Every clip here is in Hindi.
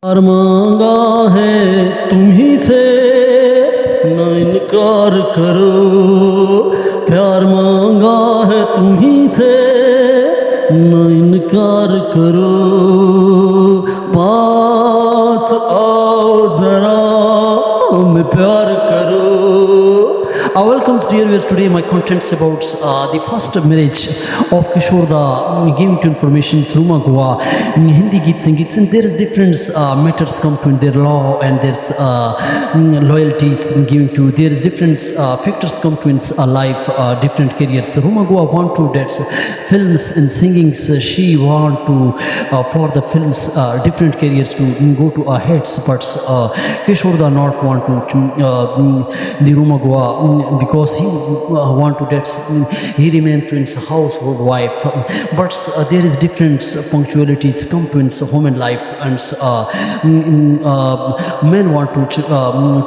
प्यार मांगा है तुम्ही से न इनकार करो, प्यार मांगा है तुम्ही से न इनकार करो, पास आओ जरा हमें प्यार करो। Welcome dear viewers, today my contents about the first marriage of Kishore Da, giving to information Ruma Goa, Hindi Geet Sangeet, and there is different matters come to in their law and there's loyalties giving to, there is different factors come to in life, different careers. Ruma Goa want to that films and singing, she want to for the films different careers to go to ahead, but Kishore Da not want to the Ruma Goa because he want to that he remain to his household wife, but there is different punctualities come to his home and life, and men want to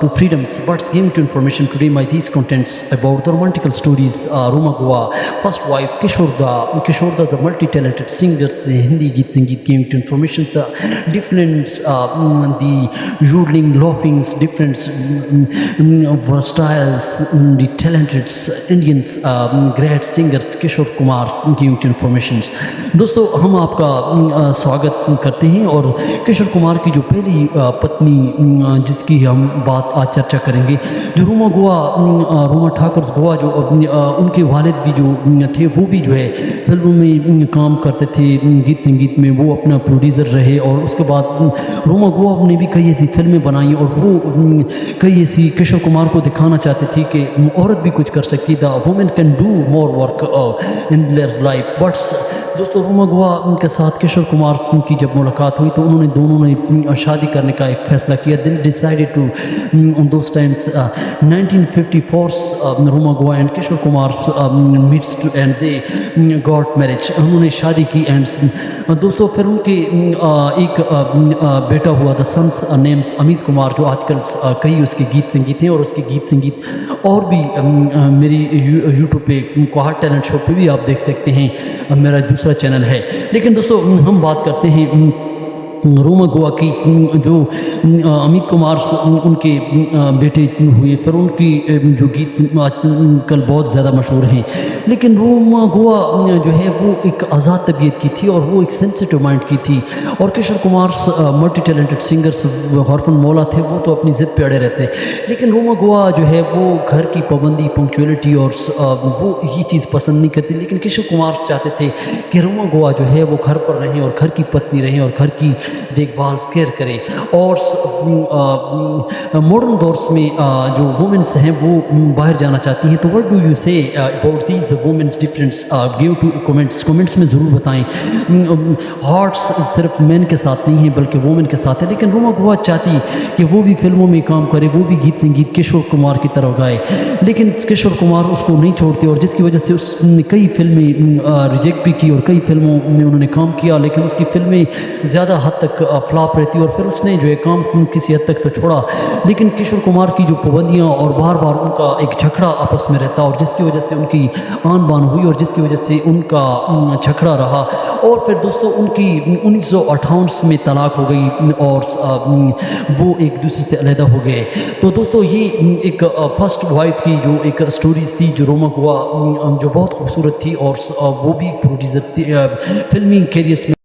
freedoms, but giving to information today my these contents about the romantical stories. Ruma Goa first wife Kishore Da the multi-talented singers, Hindi Geet Sangeet, giving to information the different the yodeling, laughings, different styles, the talented Indians great singers Kishore Kumar giving to information. दोस्तों हम आपका स्वागत करते हैं और किशोर कुमार की जो पहली पत्नी जिसकी हम बात आज चर्चा करेंगे, जो रूमा ठाकुर गोवा, जो उनके वालिद भी जो थे वो भी जो है फिल्मों में काम करते थे, गीत संगीत में वो अपना प्रोड्यूसर रहे, और उसके बाद रूमा गोवा ने भी कई ऐसी फिल्में बनाई और वो कई ऐसी किशोर कुमार को दिखाना चाहते थे कि औरत भी कुछ कर सकती, the women can do more work in their life. But दोस्तों रूमा गोवा के साथ किशोर कुमार की जब मुलाकात हुई तो उन्होंने दोनों ने शादी करने का एक फैसला किया। They decided to on those times 1954 Ruma Guha and Kishore Kumar meets and they got marriage, उन्होंने शादी की। एंड दोस्तों फिर उनके एक बेटा हुआ, the son's names Amit Kumar, जो आजकल कई उसके गीत संगीत हैं और उसके गीत संगीत और भी मेरी यूट्यूब पे कोहार टैलेंट शो पे भी आप देख सकते हैं, मेरा दूसरा चैनल है। लेकिन दोस्तों हम बात करते हैं रूमा गोवा की, जो अमित कुमार उनके बेटे हुए, फिर उनकी जो गीत आजकल बहुत ज़्यादा मशहूर हैं। लेकिन रूमा गोवा जो है वो एक आज़ाद तबीयत की थी और वो एक सेंसिटिव माइंड की थी, और Kishore Kumar multi talented singers हरफन मौला थे, वो तो अपनी ज़िद पे अड़े रहते। लेकिन रूमा गोवा जो है वो घर की पाबंदी, पंक्चुअलिटी और वो ये चीज़ पसंद नहीं करती। लेकिन किशोर कुमार चाहते थे कि रूमा गोवा जो है वो घर पर रहें और घर की पत्नी रहें और घर की देखभाल केयर करें। और मॉडर्न दौर में जो वुमेन्स हैं वो बाहर जाना चाहती हैं, तो what do you say about these women's difference, give to comments में ज़रूर बताएं। हार्ट्स सिर्फ मेन के साथ नहीं है बल्कि वुमेन के साथ है। लेकिन रूमा गोवा चाहती कि वो भी फिल्मों में काम करे, वो भी गीत संगीत किशोर कुमार की तरह गाए, लेकिन किशोर कुमार उसको नहीं छोड़ते, और जिसकी वजह से उसने कई फिल्में रिजेक्ट भी की और कई फिल्मों में उन्होंने काम किया, लेकिन उसकी फिल्में ज़्यादा हद तक फ्लॉप रहती, और फिर उसने जो है काम किसी हद तक तो छोड़ा। लेकिन किशोर कुमार की जो पाबंदियाँ और बार बार उनका एक झगड़ा आपस में रहता, और जिसकी वजह से उनकी आन बान हुई और जिसकी वजह से उनका झगड़ा रहा, और फिर दोस्तों उनकी 1958 में तलाक हो गई और वो एक दूसरे से अलहदा हो गए। तो दोस्तों ये एक फर्स्ट वाइफ की जो एक स्टोरीज थी, जो रूमा गोवा जो बहुत खूबसूरत थी, और वो भी प्रोड्यूसर थी, फिल्मी कैरियर में